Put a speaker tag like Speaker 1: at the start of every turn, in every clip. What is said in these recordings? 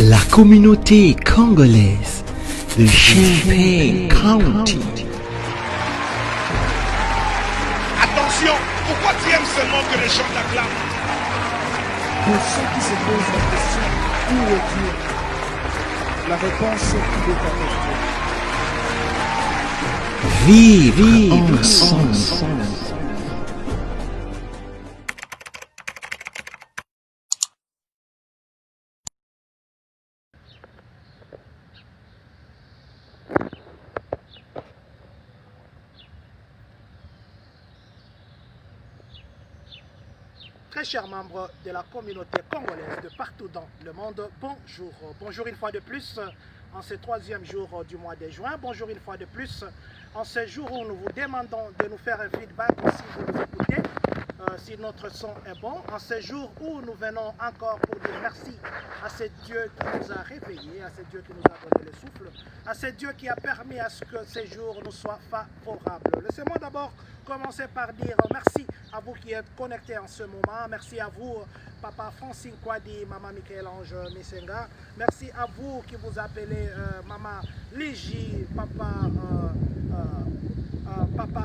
Speaker 1: La communauté congolaise de Champaign County.
Speaker 2: Attention, pourquoi tu aimes seulement que les gens t'acclament?
Speaker 3: Pour ceux qui se posent la question, où est Dieu? La réponse est qu'il est avec
Speaker 1: Vive ensemble.
Speaker 4: Très chers membres de la communauté congolaise de partout dans le monde, bonjour. Bonjour une fois de plus en ce troisième jour du mois de juin. Bonjour une fois de plus en ce jour où nous vous demandons de nous faire un feedback si vous nous écoutez, si notre son est bon. En ce jour où nous venons encore pour dire merci à ce Dieu qui nous a réveillés, à ce Dieu qui nous a donné le souffle, à ce Dieu qui a permis à ce que ces jours nous soient favorables. Laissez-moi d'abord commencer par dire merci à vous qui êtes connectés en ce moment. Merci à vous, Papa Francine Kwadi, Maman Michel-Ange Missenga. Merci à vous qui vous appelez Maman Ligi, Papa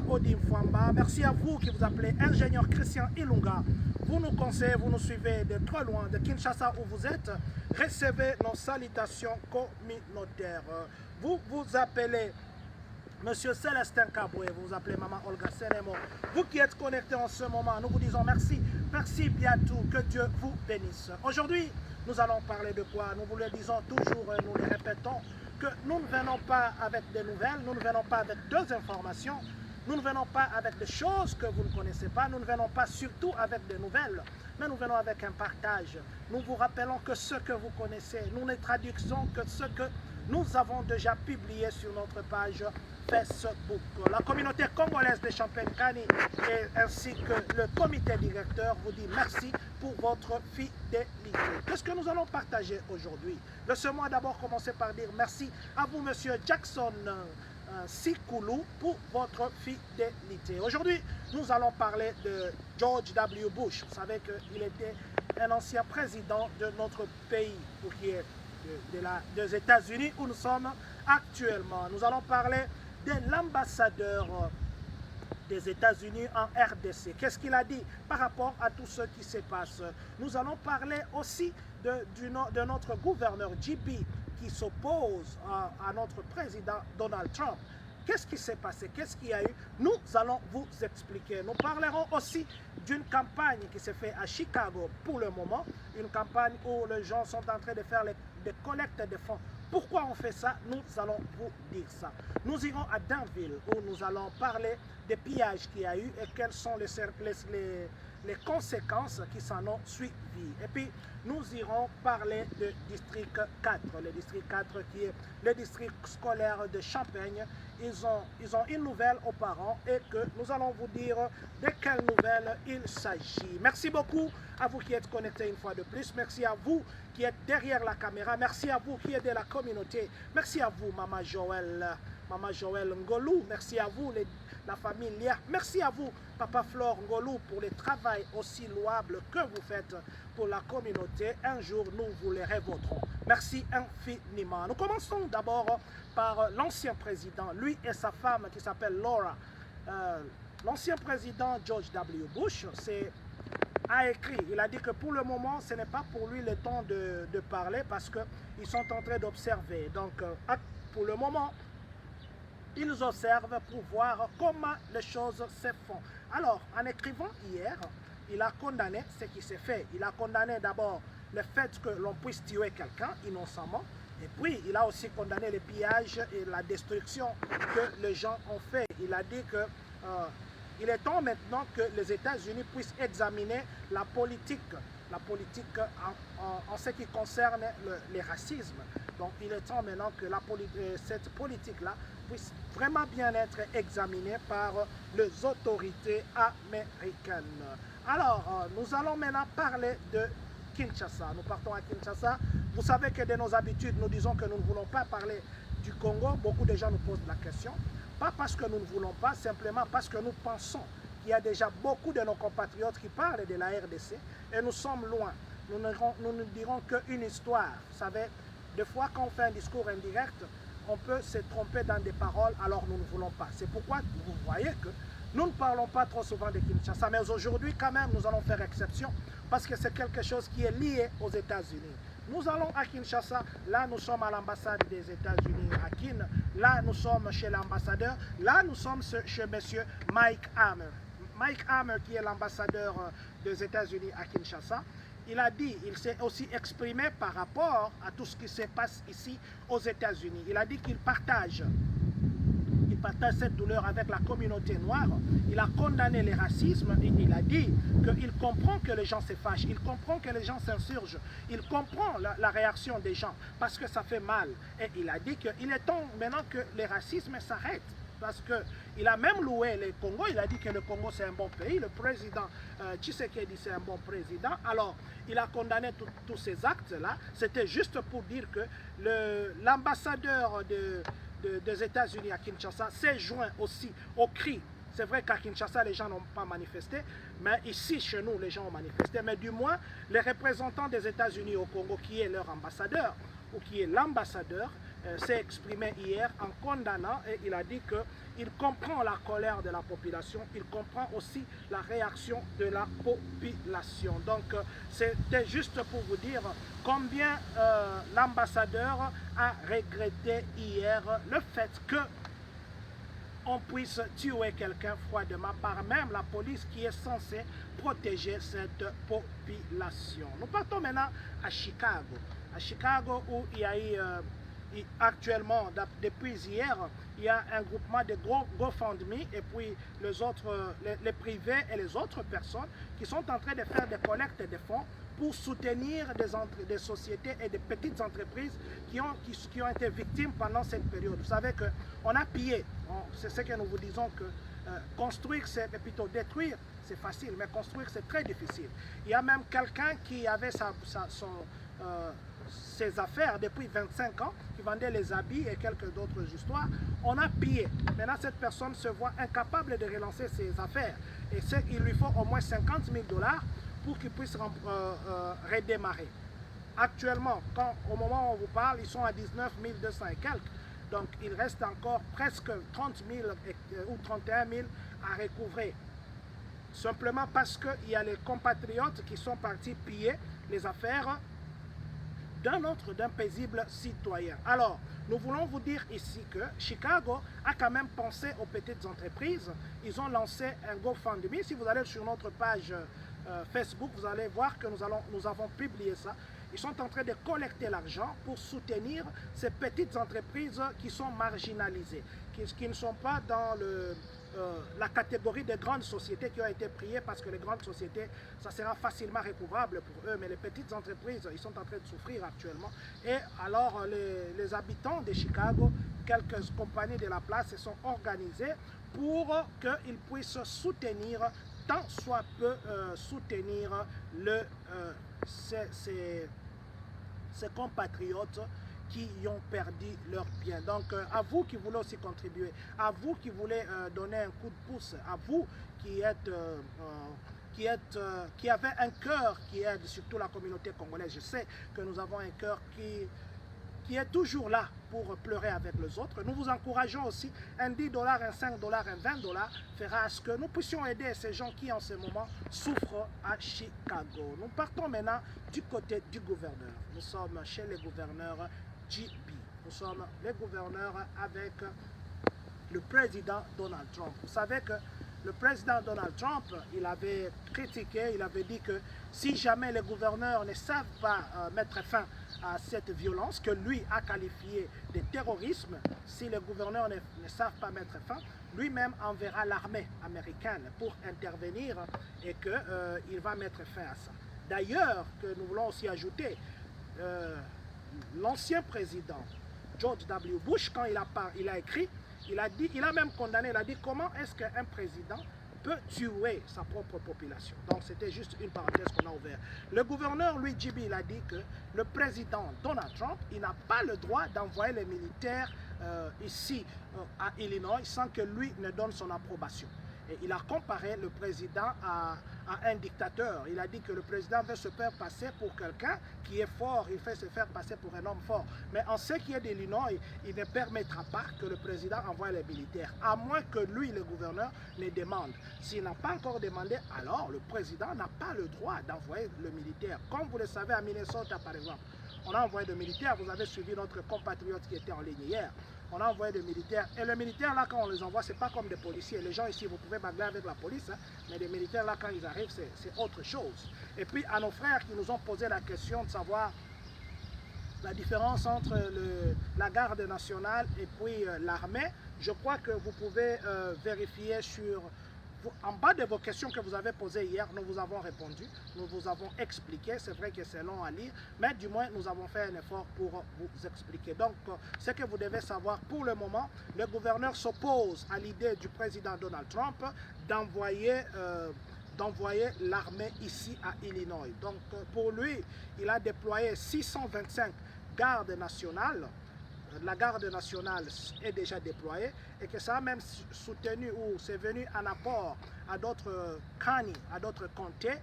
Speaker 4: Odim Fwamba. Merci à vous qui vous appelez Ingénieur Christian Ilunga. Vous nous conseillez, vous nous suivez de très loin, de Kinshasa où vous êtes. Recevez nos salutations communautaires. Vous vous appelez Monsieur Célestin Kaboué, vous vous appelez Maman Olga Senemo. Vous qui êtes connectés en ce moment, nous vous disons merci. Merci bientôt, que Dieu vous bénisse. Aujourd'hui, nous allons parler de quoi? Nous vous le disons toujours et nous le répétons, que nous ne venons pas avec des nouvelles, nous ne venons pas avec deux informations, nous ne venons pas avec des choses que vous ne connaissez pas, nous ne venons pas surtout avec des nouvelles, mais nous venons avec un partage. Nous vous rappelons que ce que vous connaissez, nous ne traduisons que ce que nous avons déjà publié sur notre page Facebook. La communauté congolaise de Champaign-Kani ainsi que le comité directeur vous dit merci pour votre fidélité. Qu'est-ce que nous allons partager aujourd'hui? Laissez-moi d'abord commencer par dire merci à vous, Monsieur Jackson Sikoulou, pour votre fidélité. Aujourd'hui, nous allons parler de George W. Bush. Vous savez qu'il était un ancien président de notre pays, pour qui est des États-Unis où nous sommes actuellement. Nous allons parler de l'ambassadeur des États-Unis en RDC. Qu'est-ce qu'il a dit par rapport à tout ce qui se passe? Nous allons parler aussi de notre gouverneur JB qui s'oppose à notre président Donald Trump. Qu'est-ce qui s'est passé? Qu'est-ce qu'il y a eu? Nous allons vous expliquer. Nous parlerons aussi d'une campagne qui s'est faite à Chicago pour le moment. Une campagne où les gens sont en train de faire des collectes de fonds. Pourquoi on fait ça? Nous allons vous dire ça. Nous irons à Danville où nous allons parler des pillages qu'il y a eu et quelles sont les conséquences qui s'en ont suivi. Et puis, nous irons parler de district 4. Le district 4 qui est le district scolaire de Champagne. Ils ont une nouvelle aux parents et que nous allons vous dire de quelle nouvelle il s'agit. Merci beaucoup à vous qui êtes connectés une fois de plus. Merci à vous qui êtes derrière la caméra. Merci à vous qui êtes de la communauté. Merci à vous, Maman Joël Ngolou. Merci à vous, la famille Lia. Merci à vous, Papa Flore Ngolou, pour le travail aussi louable que vous faites pour la communauté. Un jour, nous vous les révoterons. Merci infiniment. Nous commençons d'abord par l'ancien président, lui et sa femme qui s'appelle Laura. L'ancien président George W. Bush a écrit, il a dit que pour le moment, ce n'est pas pour lui le temps de parler parce qu'ils sont en train d'observer. Donc, pour le moment, ils observent pour voir comment les choses se font. Alors, en écrivant hier, il a condamné ce qui s'est fait. Il a condamné d'abord le fait que l'on puisse tuer quelqu'un innocemment. Et puis, il a aussi condamné les pillages et la destruction que les gens ont fait. Il a dit que il est temps maintenant que les États-Unis puissent examiner la politique en ce qui concerne les racismes. Donc, il est temps maintenant que cette politique-là puisse vraiment bien être examinée par les autorités américaines. Alors, nous allons maintenant parler de Kinshasa. Nous partons à Kinshasa. Vous savez que de nos habitudes, nous disons que nous ne voulons pas parler du Congo. Beaucoup de gens nous posent la question. Pas parce que nous ne voulons pas, simplement parce que nous pensons qu'il y a déjà beaucoup de nos compatriotes qui parlent de la RDC et nous sommes loin. Nous ne dirons qu'une histoire. Vous savez, Des fois, quand on fait un discours indirect, on peut se tromper dans des paroles, alors nous ne voulons pas. C'est pourquoi vous voyez que nous ne parlons pas trop souvent de Kinshasa, mais aujourd'hui, quand même, nous allons faire exception parce que c'est quelque chose qui est lié aux États-Unis. Nous allons à Kinshasa, là nous sommes à l'ambassade des États-Unis à Kin, là nous sommes chez l'ambassadeur, là nous sommes chez monsieur Mike Hammer. Mike Hammer qui est l'ambassadeur des États-Unis à Kinshasa, il a dit, il s'est aussi exprimé par rapport à tout ce qui se passe ici aux États-Unis. Il a dit qu'il partage cette douleur avec la communauté noire. Il a condamné le racisme et il a dit qu'il comprend que les gens se fâchent, il comprend que les gens s'insurgent, il comprend la réaction des gens parce que ça fait mal. Et il a dit qu'il est temps maintenant que le racisme s'arrête. Parce qu'il a même loué le Congo, il a dit que le Congo c'est un bon pays, le président Tshisekedi c'est un bon président. Alors, il a condamné tous ces actes-là. C'était juste pour dire que l'ambassadeur des États-Unis à Kinshasa s'est joint aussi au cri. C'est vrai qu'à Kinshasa, les gens n'ont pas manifesté, mais ici, chez nous, les gens ont manifesté. Mais du moins, les représentants des États-Unis au Congo, qui est leur ambassadeur, ou qui est l'ambassadeur, s'est exprimé hier en condamnant et il a dit qu'il comprend la colère de la population, il comprend aussi la réaction de la population. Donc c'était juste pour vous dire combien l'ambassadeur a regretté hier le fait que on puisse tuer quelqu'un froidement par même la police qui est censée protéger cette population. Nous partons maintenant à Chicago. À Chicago où il y a eu actuellement, depuis hier, il y a un groupement de GoFundMe et puis les autres, les privés et les autres personnes qui sont en train de faire des collectes de fonds pour soutenir des sociétés et des petites entreprises qui ont été victimes pendant cette période. Vous savez qu'on a pillé, c'est ce que nous vous disons que construire, c'est plutôt détruire, c'est facile, mais construire, c'est très difficile. Il y a même quelqu'un qui avait ses affaires depuis 25 ans, qui vendait les habits et quelques d'autres histoires, on a pillé. Maintenant, cette personne se voit incapable de relancer ses affaires. Et il lui faut au moins 50 000 $ pour qu'il puisse redémarrer. Actuellement, au moment où on vous parle, ils sont à 19 200 et quelques. Donc, il reste encore presque 30 000 ou 31 000 à recouvrer. Simplement parce qu'il y a les compatriotes qui sont partis piller les affaires d'un paisible citoyen. Alors, nous voulons vous dire ici que Chicago a quand même pensé aux petites entreprises. Ils ont lancé un GoFundMe. Si vous allez sur notre page Facebook, vous allez voir que nous avons publié ça. Ils sont en train de collecter l'argent pour soutenir ces petites entreprises qui sont marginalisées, qui ne sont pas dans la catégorie des grandes sociétés qui ont été priées parce que les grandes sociétés, ça sera facilement recouvrable pour eux, mais les petites entreprises, ils sont en train de souffrir actuellement. Et alors, les habitants de Chicago, quelques compagnies de la place se sont organisées pour qu'ils puissent soutenir, tant soit peu, soutenir ces compatriotes qui ont perdu leurs biens. Donc, à vous qui voulez aussi contribuer, à vous qui voulez donner un coup de pouce, à vous qui avez un cœur qui aide surtout la communauté congolaise. Je sais que nous avons un cœur qui est toujours là pour pleurer avec les autres. Nous vous encourageons aussi, un 10 $, un 5 $, un 20 $ fera à ce que nous puissions aider ces gens qui en ce moment souffrent à Chicago. Nous partons maintenant du côté du gouverneur. Nous sommes chez le gouverneur JB. Nous sommes les gouverneurs avec le président Donald Trump. Vous savez que le président Donald Trump, il avait critiqué, il avait dit que si jamais les gouverneurs ne savent pas mettre fin à cette violence que lui a qualifiée de terrorisme, si les gouverneurs ne savent pas mettre fin, lui-même enverra l'armée américaine pour intervenir et qu'il va mettre fin à ça. D'ailleurs, que nous voulons aussi ajouter, l'ancien président George W. Bush, quand il a écrit, il a même condamné, il a dit comment est-ce qu'un président peut tuer sa propre population. Donc c'était juste une parenthèse qu'on a ouverte. Le gouverneur, lui, JB, il a dit que le président Donald Trump, il n'a pas le droit d'envoyer les militaires ici à Illinois sans que lui ne donne son approbation. Et il a comparé le président à un dictateur. Il a dit que le président veut se faire passer pour quelqu'un qui est fort, il fait se faire passer pour un homme fort. Mais en ce qui est de l'Illinois, il ne permettra pas que le président envoie les militaires, à moins que lui, le gouverneur, ne demande. S'il n'a pas encore demandé, alors le président n'a pas le droit d'envoyer le militaire. Comme vous le savez, à Minnesota, par exemple, on a envoyé des militaires. Vous avez suivi notre compatriote qui était en ligne hier. On a envoyé des militaires. Et les militaires, là, quand on les envoie, ce n'est pas comme des policiers. Les gens ici, vous pouvez bagarrer avec la police, hein, mais les militaires, là, quand ils arrivent, c'est autre chose. Et puis, à nos frères qui nous ont posé la question de savoir la différence entre la garde nationale et puis l'armée, je crois que vous pouvez vérifier sur... En bas de vos questions que vous avez posées hier, nous vous avons répondu, nous vous avons expliqué. C'est vrai que c'est long à lire, mais du moins nous avons fait un effort pour vous expliquer. Donc, ce que vous devez savoir pour le moment, le gouverneur s'oppose à l'idée du président Donald Trump d'envoyer l'armée ici à Illinois. Donc, pour lui, il a déployé 625 gardes nationales. La garde nationale est déjà déployée et que ça a même soutenu ou c'est venu en apport à d'autres counties, à d'autres comtés,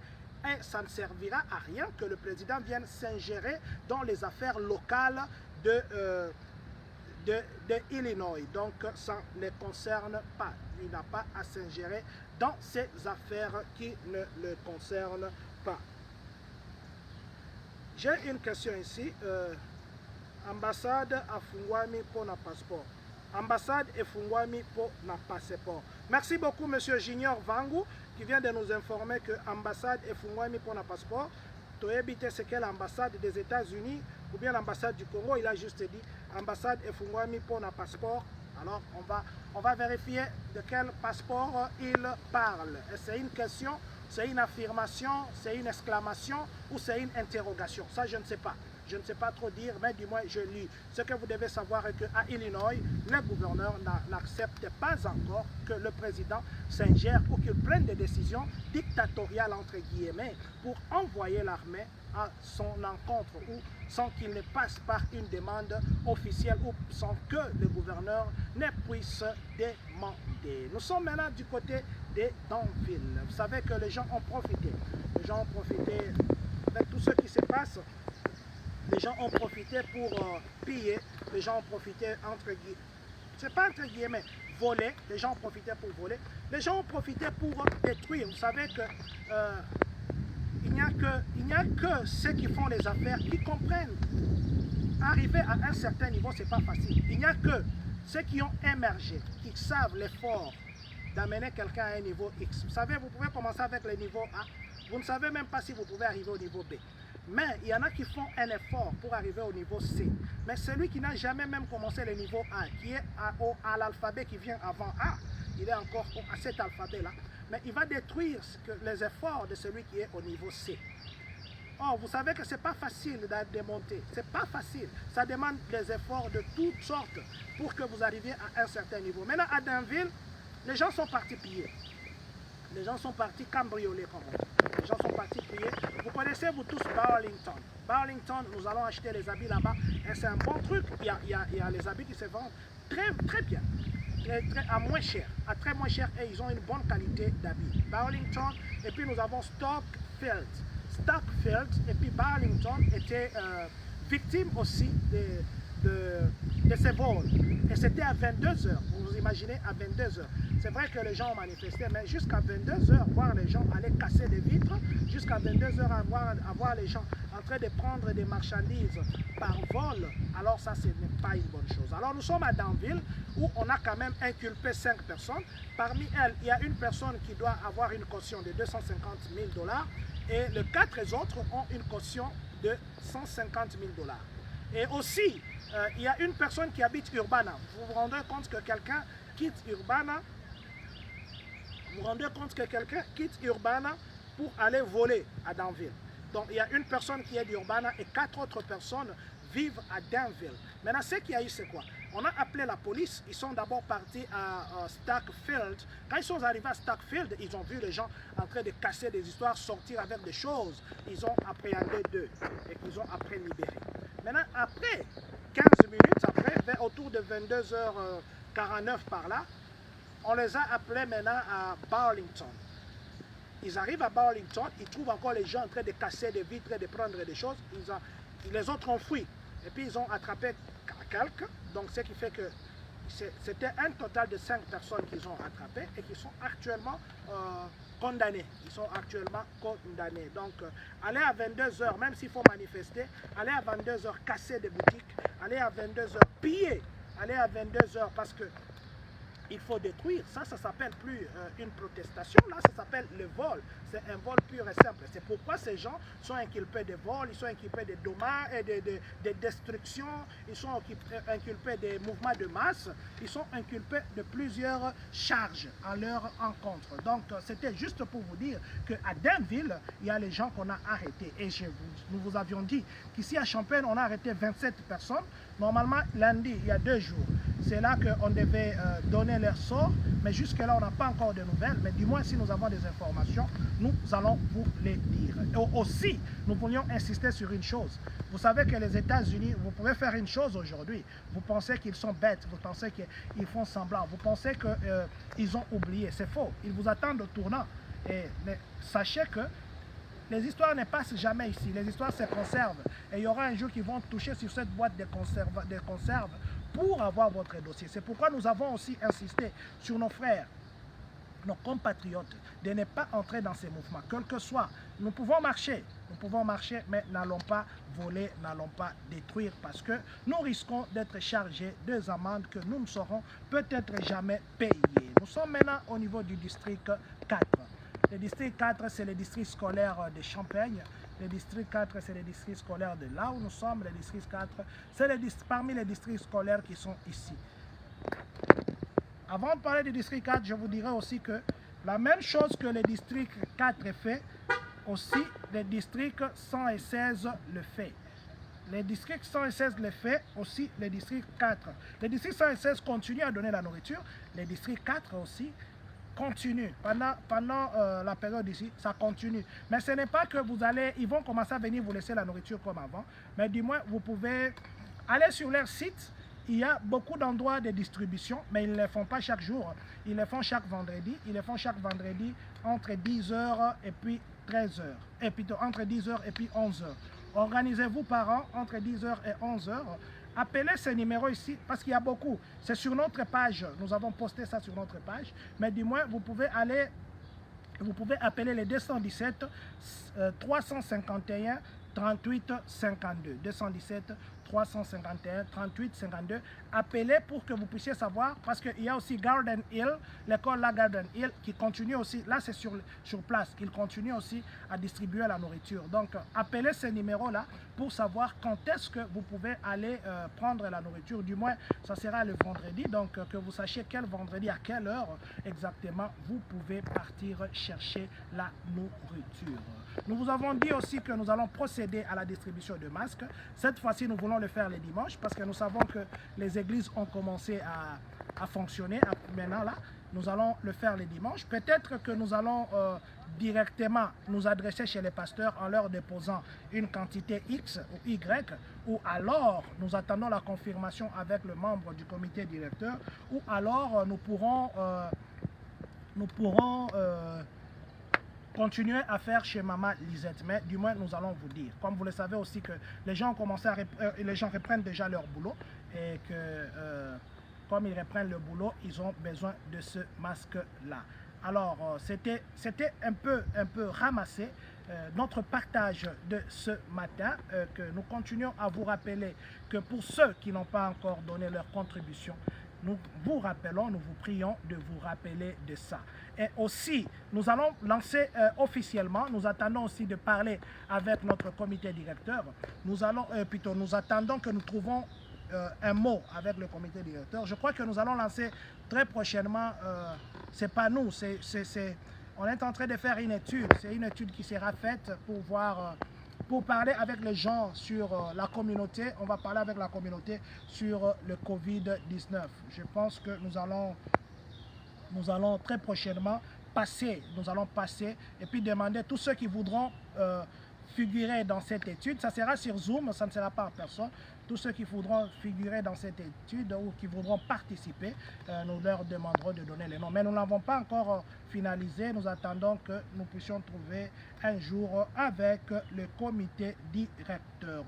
Speaker 4: et ça ne servira à rien que le président vienne s'ingérer dans les affaires locales de Illinois. Donc ça ne concerne pas. Il n'a pas à s'ingérer dans ces affaires qui ne le concernent pas. J'ai une question ici. Ambassade afungwami pour na passeport. Ambassade efungwami pour na passeport. Merci beaucoup, monsieur Junior Vangu, qui vient de nous informer que ambassade efungwami pour na passeport. Tu éviter ce qu'est l'ambassade des États-Unis ou bien l'ambassade du Congo. Il a juste dit ambassade efungwami pour na passeport. Alors, on va vérifier de quel passeport il parle. C'est une question, c'est une affirmation, c'est une exclamation ou c'est une interrogation. Ça, je ne sais pas. Je ne sais pas trop dire, mais du moins je lis. Ce que vous devez savoir est qu'à Illinois, le gouverneur n'accepte pas encore que le président s'ingère ou qu'il prenne des décisions dictatoriales, entre guillemets, pour envoyer l'armée à son encontre ou sans qu'il ne passe par une demande officielle ou sans que le gouverneur ne puisse demander. Nous sommes maintenant du côté de Danville. Vous savez que les gens ont profité. Les gens ont profité avec tout ce qui se passe. Les gens ont profité pour piller, les gens ont profité entre guillemets, c'est pas entre guillemets, voler, les gens ont profité pour voler, les gens ont profité pour détruire. Vous savez que il n'y a que ceux qui font les affaires qui comprennent. Arriver à un certain niveau, c'est pas facile. Il n'y a que ceux qui ont émergé, qui savent l'effort d'amener quelqu'un à un niveau X. Vous savez, vous pouvez commencer avec le niveau A, vous ne savez même pas si vous pouvez arriver au niveau B. Mais il y en a qui font un effort pour arriver au niveau C. Mais celui qui n'a jamais même commencé le niveau A, qui est à l'alphabet qui vient avant A, il est encore à cet alphabet-là. Mais il va détruire les efforts de celui qui est au niveau C. Or, vous savez que ce n'est pas facile de démonter. Ce n'est pas facile. Ça demande des efforts de toutes sortes pour que vous arriviez à un certain niveau. Maintenant, à Danville, les gens sont partis piller. Les gens sont partis cambrioler, comme on dit. Les gens sont partis piller. Vous connaissez, vous tous, Burlington. Burlington, nous allons acheter les habits là-bas. Et c'est un bon truc. Il y a les habits qui se vendent très bien. À moins cher. À très moins cher. Et ils ont une bonne qualité d'habits. Burlington. Et puis nous avons Stockfield. Stockfield et puis Burlington étaient victimes aussi de ces vols. Et c'était à 22h. Vous vous imaginez, à 22h. C'est vrai que les gens ont manifesté, mais jusqu'à 22h, voir les gens aller casser des vitres, jusqu'à 22h, à voir les gens en train de prendre des marchandises par vol, alors ça, ce n'est pas une bonne chose. Alors nous sommes à Danville, où on a quand même inculpé 5 personnes. Parmi elles, il y a une personne qui doit avoir une caution de 250 000 $, et les 4 autres ont une caution de 150 000 $. Et aussi, il y a une personne qui habite Urbana. Vous vous rendez compte que quelqu'un quitte Urbana, pour aller voler à Danville. Donc il y a une personne qui est d'Urbana et 4 autres personnes vivent à Danville. Maintenant, ce qu'il y a eu, c'est quoi? On a appelé la police. Ils sont d'abord partis à Stockfield. Quand ils sont arrivés à Stockfield, ils ont vu les gens en train de casser des histoires, sortir avec des choses. Ils ont appréhendé 2 et qu'ils ont après libéré. Maintenant, après 15 minutes, autour de 22h49 par là, On les a appelés maintenant à Burlington. Ils arrivent à Burlington, ils trouvent encore les gens en train de casser des vitres et de prendre des choses. Les autres ont fui. Et puis ils ont attrapé quelques. Donc ce qui fait que c'était un total de 5 personnes qu'ils ont attrapées et qui sont actuellement condamnés. Ils sont actuellement condamnés. Donc, aller à 22h, même s'il faut manifester, aller à 22h casser des boutiques, aller à 22h piller, aller à 22h parce que il faut détruire. Ça s'appelle plus une protestation. Là, ça s'appelle le vol. C'est un vol pur et simple. C'est pourquoi ces gens sont inculpés de vol, ils sont inculpés de dommages et de destruction, ils sont inculpés des mouvements de masse, ils sont inculpés de plusieurs charges à leur encontre. Donc, c'était juste pour vous dire qu'à Denville, il y a les gens qu'on a arrêtés. Et nous vous avions dit qu'ici à Champaign, on a arrêté 27 personnes. Normalement, lundi, il y a 2 jours. C'est là qu'on devait donner leur sort, mais jusque-là, on n'a pas encore de nouvelles. Mais du moins, si nous avons des informations, nous allons vous les dire. Et aussi, nous voulions insister sur une chose. Vous savez que les États-Unis, vous pouvez faire une chose aujourd'hui. Vous pensez qu'ils sont bêtes, vous pensez qu'ils font semblant, vous pensez qu'ils ont oublié. C'est faux. Ils vous attendent au tournant. Mais sachez que les histoires ne passent jamais ici. Les histoires se conservent. Et il y aura un jour qu'ils vont toucher sur cette boîte de conserve pour avoir votre dossier. C'est pourquoi nous avons aussi insisté sur nos frères, nos compatriotes, de ne pas entrer dans ces mouvements. Quel que soit, nous pouvons marcher, mais n'allons pas voler, n'allons pas détruire, parce que nous risquons d'être chargés des amendes que nous ne saurons peut-être jamais payer. Nous sommes maintenant au niveau du district 4. Le district 4, c'est le district scolaire de Champagne. Le district 4, c'est le district scolaire de là où nous sommes. Le district 4, c'est parmi les districts scolaires qui sont ici. Avant de parler du district 4, je vous dirais aussi que la même chose que le district 4 fait, aussi le district 116 le fait. Le district 116 le fait, aussi le district 4. Le district 116 continue à donner la nourriture. Le district 4 aussi continue. Pendant la période ici, ça continue. Mais ce n'est pas que ils vont commencer à venir vous laisser la nourriture comme avant. Mais du moins, vous pouvez aller sur leur site. Il y a beaucoup d'endroits de distribution, mais ils ne les font pas chaque jour. Ils les font chaque vendredi. Ils les font chaque vendredi entre 10h et puis 13h. Et plutôt entre 10h et puis 11h. Organisez-vous par an entre 10h et 11h. Appelez ce numéro ici parce qu'il y a beaucoup. C'est sur notre page. Nous avons posté ça sur notre page. Mais du moins, vous pouvez appeler les 217 351 38 52. 217 351 38 52. Appelez pour que vous puissiez savoir, parce qu'il y a aussi Garden Hill, l'école La Garden Hill, qui continue aussi, là c'est sur place, qu'il continue aussi à distribuer la nourriture. Donc appelez ce numéro-là pour savoir quand est-ce que vous pouvez aller prendre la nourriture. Du moins, ça sera le vendredi, donc que vous sachiez quel vendredi, à quelle heure exactement vous pouvez partir chercher la nourriture. Nous vous avons dit aussi que nous allons procéder à la distribution de masques. Cette fois-ci, nous voulons le faire les dimanches parce que nous savons que les églises ont commencé à fonctionner. Maintenant, là, nous allons le faire les dimanches. Peut-être que nous allons directement nous adresser chez les pasteurs en leur déposant une quantité X ou Y, ou alors nous attendons la confirmation avec le membre du comité directeur, ou alors nous pourrons continuer à faire chez Maman Lisette, mais du moins nous allons vous dire. Comme vous le savez aussi que les gens les gens reprennent déjà leur boulot et que comme ils reprennent le boulot, ils ont besoin de ce masque-là. Alors c'était un peu ramassé notre partage de ce matin, que nous continuons à vous rappeler que pour ceux qui n'ont pas encore donné leur contribution, nous vous rappelons, nous vous prions de vous rappeler de ça. Et aussi, nous allons lancer officiellement, nous attendons aussi de parler avec notre comité directeur. Nous attendons que nous trouvons un mot avec le comité directeur. Je crois que nous allons lancer très prochainement, c'est pas nous, on est en train de faire une étude. C'est une étude qui sera faite pour voir... pour parler avec les gens sur la communauté. On va parler avec la communauté sur le Covid-19. Je pense que nous allons très prochainement passer et puis demander tous ceux qui voudront figurer dans cette étude. Ça sera sur Zoom, ça ne sera pas en personne. Tous ceux qui voudront figurer dans cette étude ou qui voudront participer, nous leur demanderons de donner les noms. Mais nous n'avons pas encore finalisé. Nous attendons que nous puissions trouver un jour avec le comité directeur.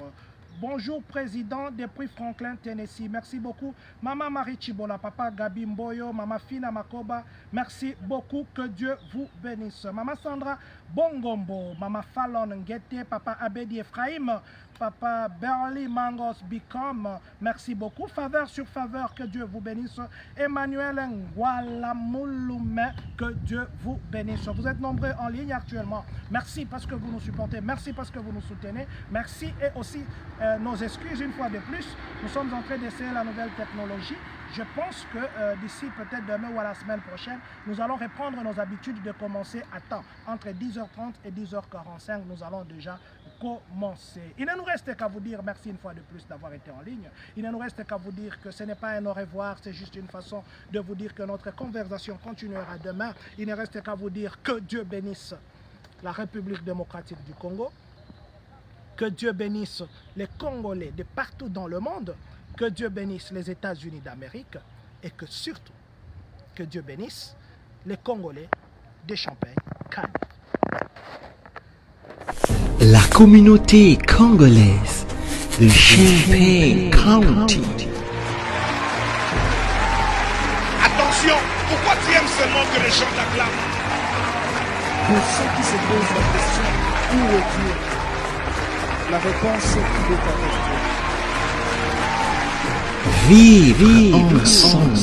Speaker 4: Bonjour président depuis Franklin, Tennessee. Merci beaucoup. Maman Marie Chibola, papa Gabi Mboyo, maman Fina Makoba. Merci beaucoup. Que Dieu vous bénisse. Maman Sandra Bongombo, maman Fallon Ngete, papa Abedi Ephraim, papa Berly Mangos Bicom. Merci beaucoup. Faveur sur faveur. Que Dieu vous bénisse. Emmanuel Ngwala Mouloume. Que Dieu vous bénisse. Vous êtes nombreux en ligne actuellement. Merci parce que vous nous supportez. Merci parce que vous nous soutenez. Merci et aussi nos excuses une fois de plus. Nous sommes en train d'essayer la nouvelle technologie. Je pense que d'ici peut-être demain ou à la semaine prochaine, nous allons reprendre nos habitudes de commencer à temps. Entre 10h30 et 10h45, nous allons déjà commencer. Il ne nous reste qu'à vous dire merci une fois de plus d'avoir été en ligne. Il ne nous reste qu'à vous dire que ce n'est pas un au revoir, c'est juste une façon de vous dire que notre conversation continuera demain. Il ne reste qu'à vous dire que Dieu bénisse la République démocratique du Congo. Que Dieu bénisse les Congolais de partout dans le monde. Que Dieu bénisse les États-Unis d'Amérique. Et que surtout, que Dieu bénisse les Congolais de Champagne-Cannes.
Speaker 1: La communauté congolaise de Champagne County.
Speaker 2: Attention, pourquoi tu aimes seulement que les gens t'acclament?
Speaker 3: Pour ceux qui se posent la question, où est Dieu? La réponse est qu'il est avec Dieu.
Speaker 1: Vive ensemble.